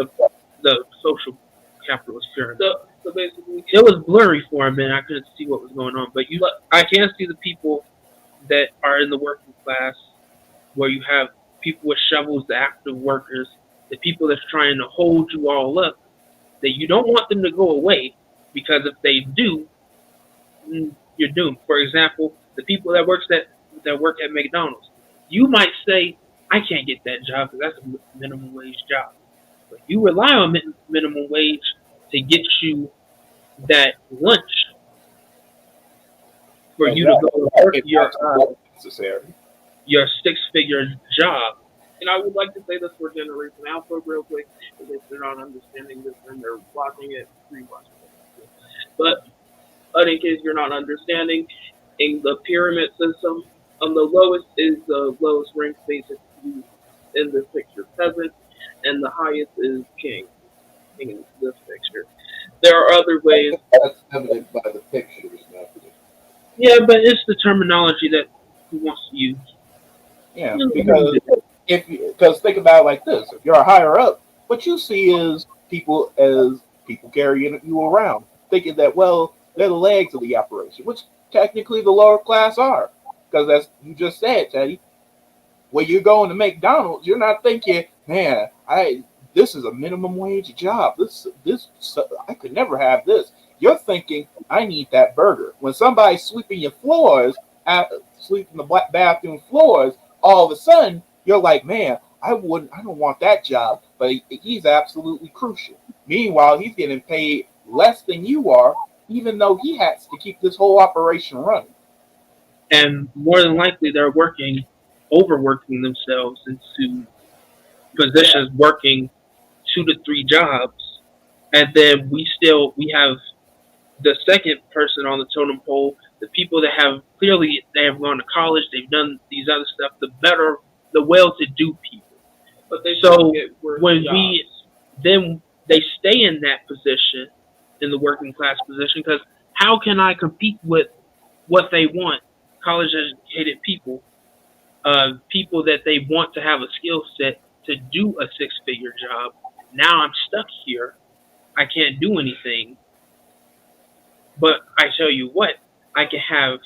the social capitalist pyramid. So basically, It was blurry for a minute. I couldn't see what was going on, but I can see the people that are in the working class, where you have people with shovels, the active workers, the people that's trying to hold you all up. That you don't want them to go away, because if they do, you're doomed. For example, the people that work at McDonald's, you might say, "I can't get that job because that's a minimum wage job," but you rely on minimum wage to get you that lunch for you to go to work necessary. your 6-figure job. and I would like to say this for Generation Alpha real quick, because if they're not understanding this and they're watching it, rewatching it. But in case you're not understanding, in the pyramid system, the lowest is the lowest rank basically in this picture, peasant, and the highest is king in this picture. There are other ways. That's evident by the pictures, Matthew. Yeah, but it's the terminology that he wants to use. Yeah, because think about it like this: if you're higher up, what you see is people carrying you around, thinking that they're the legs of the operation, which technically the lower class are, because as you just said, Teddy, when you're going to McDonald's, you're not thinking, man, this is a minimum wage job. This I could never have this. You're thinking, I need that burger. When somebody's sweeping your floors, sweeping the bathroom floors, all of a sudden you're like, man, I don't want that job, but he's absolutely crucial. Meanwhile, he's getting paid less than you are, even though he has to keep this whole operation running. And more than likely, they're overworking themselves into positions, working 2 to 3 jobs And then we have the second person on the totem pole, the people that have clearly they have gone to college, they've done these other stuff, the well-to-do people. But they still So get worse when jobs. then they stay in that position, in the working class position, because how can I compete with what they want, college educated people, people that they want to have a skill set to do a six-figure job? Now I'm stuck here. I can't do anything. But I tell you what, I can have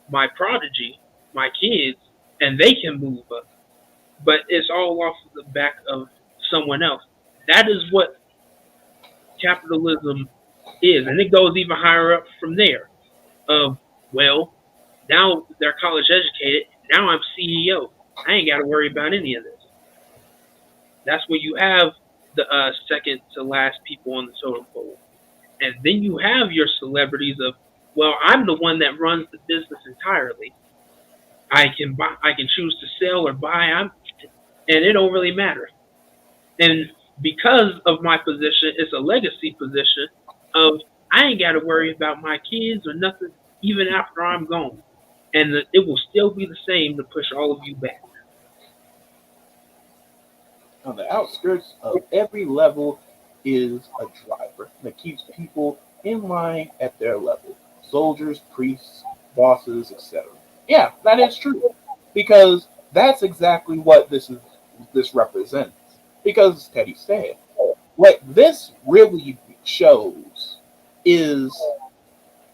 my prodigy, my kids, and they can move up. But it's all off the back of someone else. That is what capitalism is, and it goes even higher up from there. Of well, now they're college educated. Now I'm CEO. I ain't got to worry about any of this. That's when you have the second to last people on the totem pole, and then you have your celebrities of well, I'm the one that runs the business entirely. I can buy, I can choose to sell or buy. And it don't really matter. And because of my position, it's a legacy position of I ain't got to worry about my kids or nothing, even after I'm gone. And it will still be the same to push all of you back. On the outskirts of every level is a driver that keeps people in line at their level. Soldiers, priests, bosses, etc. Yeah, that is true. Because that's exactly what this represents. Because as Teddy said, what this really shows is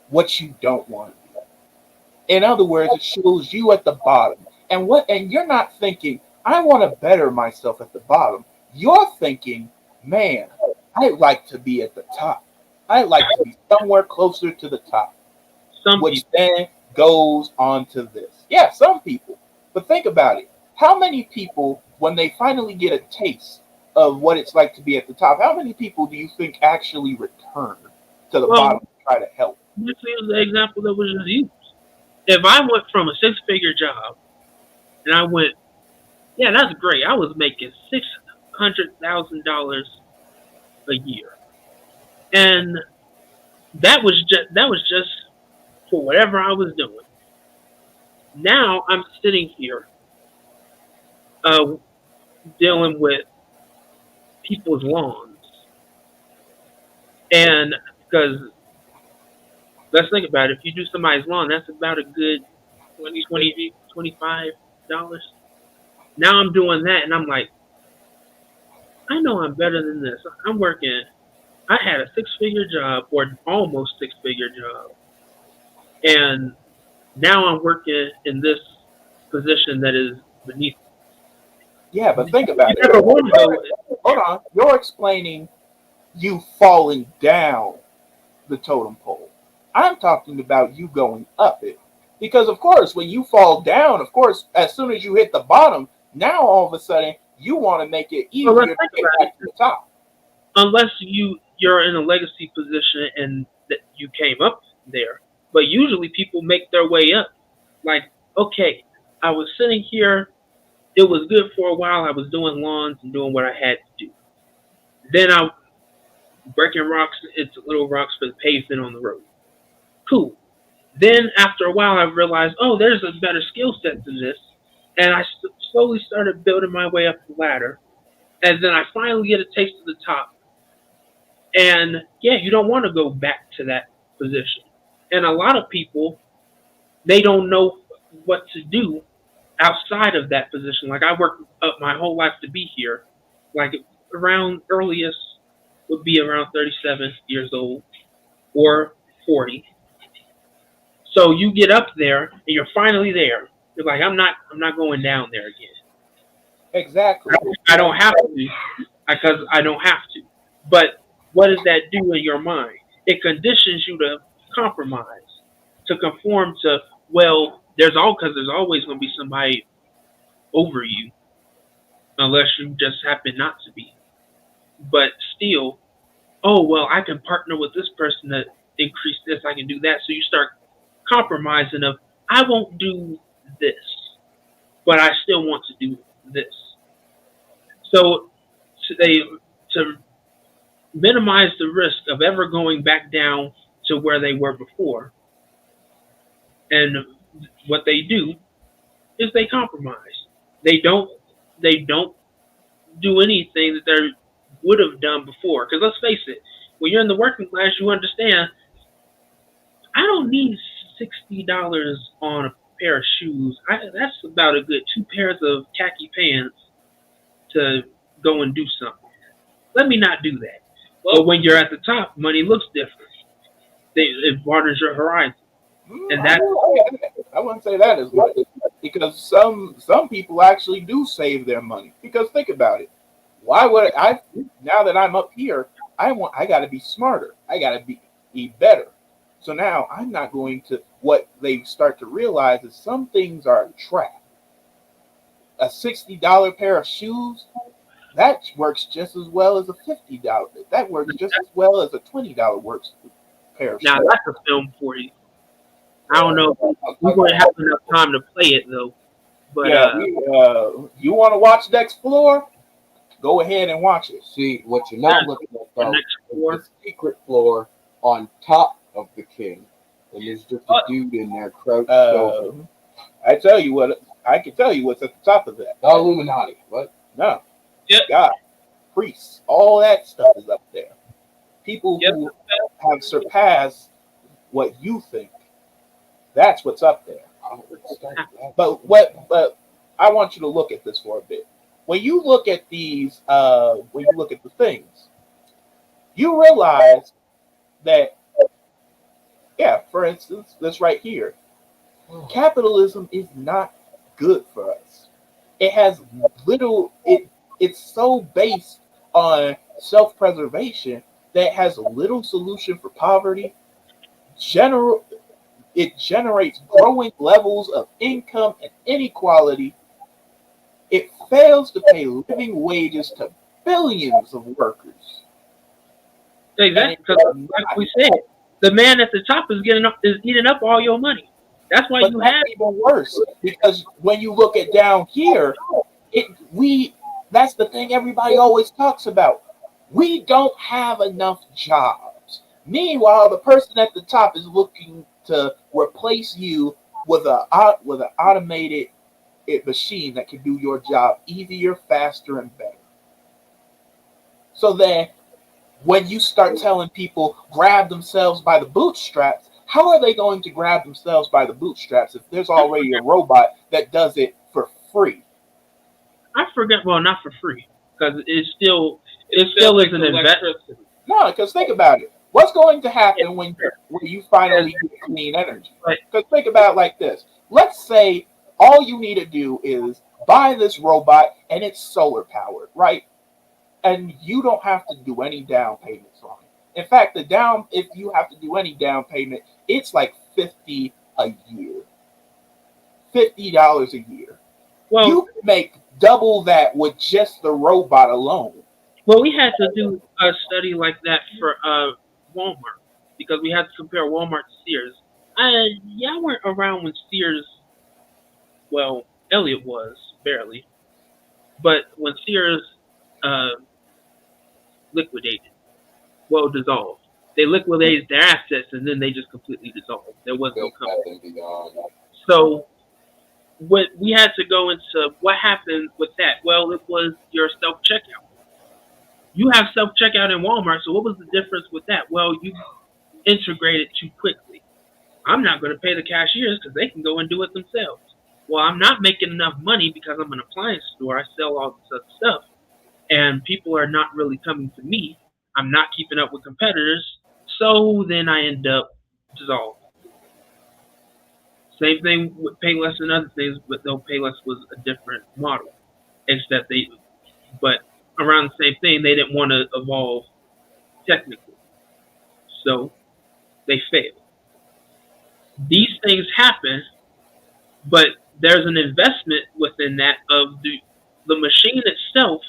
what you don't want to be. In other words, it shows you at the bottom. And you're not thinking, I want to better myself at the bottom. You're thinking, man, I'd like to be at the top. I'd like to be somewhere closer to the top. Some Which people, then goes on to this. Yeah, some people. But think about it. How many people, when they finally get a taste of what it's like to be at the top, how many people do you think actually return to the well, bottom to try to help? this is the example that was just used. If I went from a six-figure job and I went, yeah, that's great. I was making $600,000 a year, and that was just for whatever I was doing. Now I'm sitting here uh, dealing with people's lawns, and because let's think about it, if you do somebody's lawn, that's about a good 20 $25. Now I'm doing that, and I'm like, I know I'm better than this. I'm working. I had a six-figure job, or almost six-figure job, and now I'm working in this position that is beneath. Yeah, but think about You it. never want to go. Hold on. You're explaining you falling down the totem pole. I'm talking about you going up it. Because, of course, when you fall down, of course, as soon as you hit the bottom, now all of a sudden you want to make it Well, let's easier to think get about it. back to the top. Unless you're in a legacy position and that you came up there, but usually people make their way up. Like, okay, I was sitting here. It was good for a while. I was doing lawns and doing what I had to do. Then I breaking rocks into little rocks for the pavement on the road. Cool. Then after a while, I realized, oh, there's a better skill set than this, and I slowly started building my way up the ladder. And then I finally get a taste of the top. And yeah, you don't want to go back to that position. And a lot of people, they don't know what to do outside of that position. Like I worked up my whole life to be here. Like around earliest would be around 37 years old or 40. So you get up there and you're finally there. You're like, I'm not going down there again. Exactly. I don't have to because I don't have to. But what does that do in your mind? It conditions you to compromise, to conform to, well, because there's always going to be somebody over you, unless you just happen not to be. But still, oh well, I can partner with this person to increase this. I can do that. So you start compromising of, I won't do this, but I still want to do this. So to minimize the risk of ever going back down to where they were before. And what they do is they compromise. They don't they don't do anything that they would have done before. Because let's face it, when you're in the working class, you understand I don't need $60 on a pair of shoes. That's about a good two pairs of khaki pants to go and do something. Let me not do that. But when you're at the top, money looks different. It broadens your horizon, and that I wouldn't say that as much because some people actually do save their money. Because think about it, why would I? Now that I'm up here, I got to be smarter. I got to be better. So now I'm not going to. What they start to realize is some things are a trap. A $60 pair of shoes that works just as well as a $50. That works just as well as a $20 works pair of now shoes. that's a film for you. I don't know if we're going to have enough time to play it though. But Yeah, you want to watch next floor? Go ahead and watch it. See, what you're not Yeah, looking at the though next is floor. the secret floor on top of the king. And there's just a dude in there crouched over. I tell you what, I can tell you what's at the top of that. The Illuminati. What? No, Yep. God, priests, all that stuff is up there. People Yep. who have surpassed what you think. That's what's up there. I don't understand that. But I want you to look at this for a bit. When you look at these, when you look at the things, you realize that, yeah, for instance, this right here, capitalism is not good for us. It has little. It's so based on self-preservation that it has little solution for poverty. General, it generates growing levels of income and inequality. It fails to pay living wages to billions of workers. exactly, because like we said, the man at the top is eating up all your money. That's why But you that's have even worse because when you look at down here, that's the thing everybody always talks about. We don't have enough jobs. Meanwhile, the person at the top is looking to replace you with an automated machine that can do your job easier, faster, and better. So then, when you start telling people grab themselves by the bootstraps, how are they going to grab themselves by the bootstraps if there's already a robot that does it for free? I forget. Well, not for free, because it still is an investment. electricity. No, because think about it. What's going to happen when you finally get clean energy? Right. Because think about it like this. Let's say all you need to do is buy this robot and it's solar powered, right? And you don't have to do any down payments on it. In fact, if you have to do any down payment, it's like $50 a year. $50 a year. Well, You can make double that with just the robot alone. well, we had to do a study like that for Walmart because we had to compare Walmart to Sears. I weren't around when Sears. Well, Elliot was barely, but when Sears uh, liquidated, dissolved. They liquidated their assets and then they just completely dissolved. There was no Built company. that and beyond. So what we had to go into what happened with that. Well, it was your self checkout. You have self checkout in Walmart, so what was the difference with that? Well, you integrated too quickly. I'm not going to pay the cashiers because they can go and do it themselves. Well, I'm not making enough money because I'm an appliance store. I sell all this other stuff, and people are not really coming to me. I'm not keeping up with competitors, so then I end up dissolved. Same thing with Payless and other things, but though Payless was a different model. It's that but around the same thing, they didn't want to evolve technically, so they failed. These things happen, but there's an investment within that of the machine itself.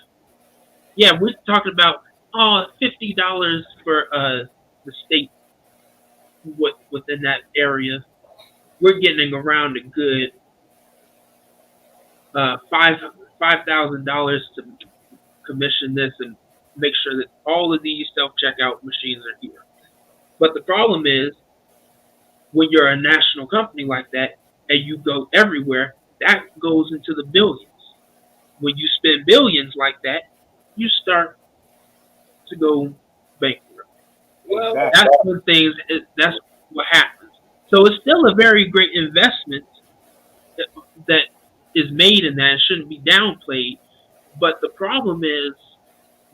Yeah, we're talking about $50 for the state within that area. We're getting around a good $5,000 to commission this and make sure that all of these self-checkout machines are here. But the problem is, when you're a national company like that and you go everywhere, that goes into the billions. When you spend billions like that, you start to go bankrupt. Well, Exactly. That's when that's what happens. So it's still a very great investment that is made in that. It shouldn't be downplayed. But the problem is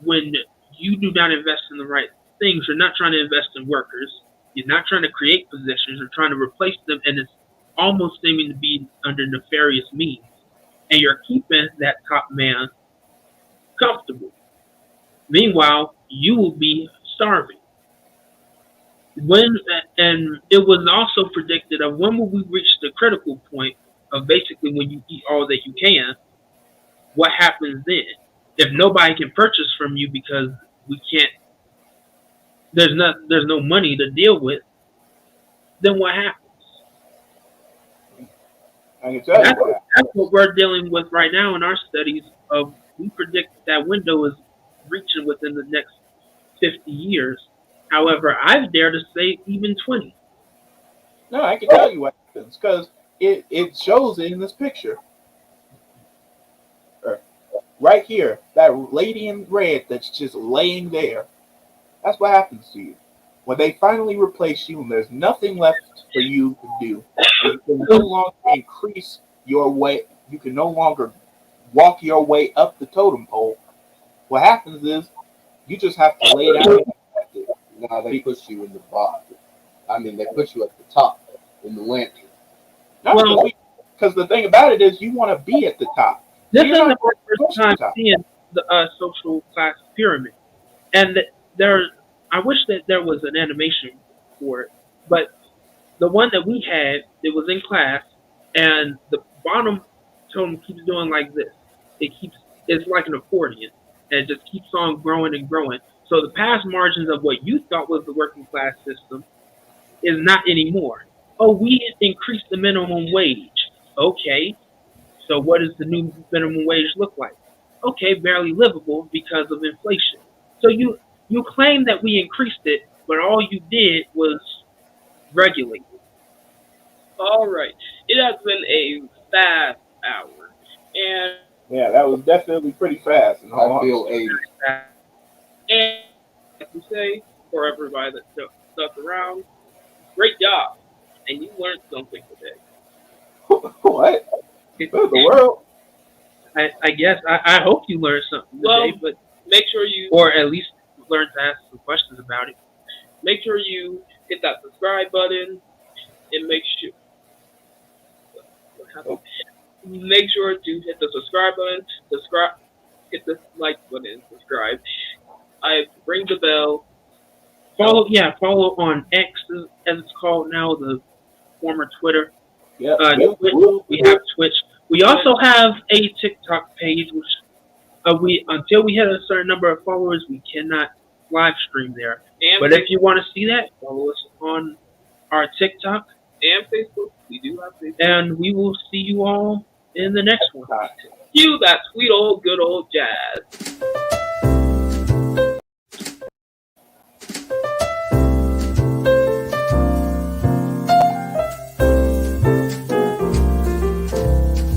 when you do not invest in the right things, you're not trying to invest in workers, you're not trying to create positions, you're trying to replace them, and it's almost seeming to be under nefarious means. And you're keeping that top man comfortable. Meanwhile, you will be starving. When and it was also predicted of when will we reach the critical point of basically when you eat all that you can, what happens then? If nobody can purchase from you because we can't, there's no money to deal with, then what happens? I can tell you that. That's what we're dealing with right now in our studies. Of we predict that window is reaching within the next 50 years. However, I dare to say even 20. No, I can tell you what happens because it shows it in this picture. Right here, that lady in red that's just laying there. That's what happens to you. When they finally replace you and there's nothing left for you to do, and you can no longer increase your way, you can no longer walk your way up the totem pole. What happens is you just have to lay down and accept it. Now they push you in the bottom. I mean, they put you at the top in the lantern. Well, Because the thing about it is you want to be at the top. this You're isn't not the first time top. seeing the social class pyramid, and I wish that there was an animation for it, but the one that we had, it was in class, and the bottom tone keeps doing like this. It's like an accordion, and it just keeps on growing and growing. So the past margins of what you thought was the working class system is not anymore. Oh, we increased the minimum wage. Okay, so what does the new minimum wage look like? Okay, barely livable because of inflation. So you claim that we increased it, but all you did was regulate. all right. It has been a fast hour, and Yeah, that was definitely pretty fast. In all I feel honesty. 80. and like we say for everybody that stuck around, great job, and you learned something today. What? What the world? I guess I hope you learned something Well, today, but make sure you or at least learn to ask some questions about it. make sure you hit that subscribe button, and make sure what happened? Make sure to hit the subscribe button, hit the like button, and subscribe. I ring the bell. Follow on X as it's called now, the former Twitter. Yeah. Twitch, we have Twitch. We also have a TikTok page, which we until we hit a certain number of followers, we cannot live stream there. And But if you want to see that, follow us on our TikTok, and Facebook, we do have Facebook. and we will see you all in the next one. Cue that sweet old good old jazz.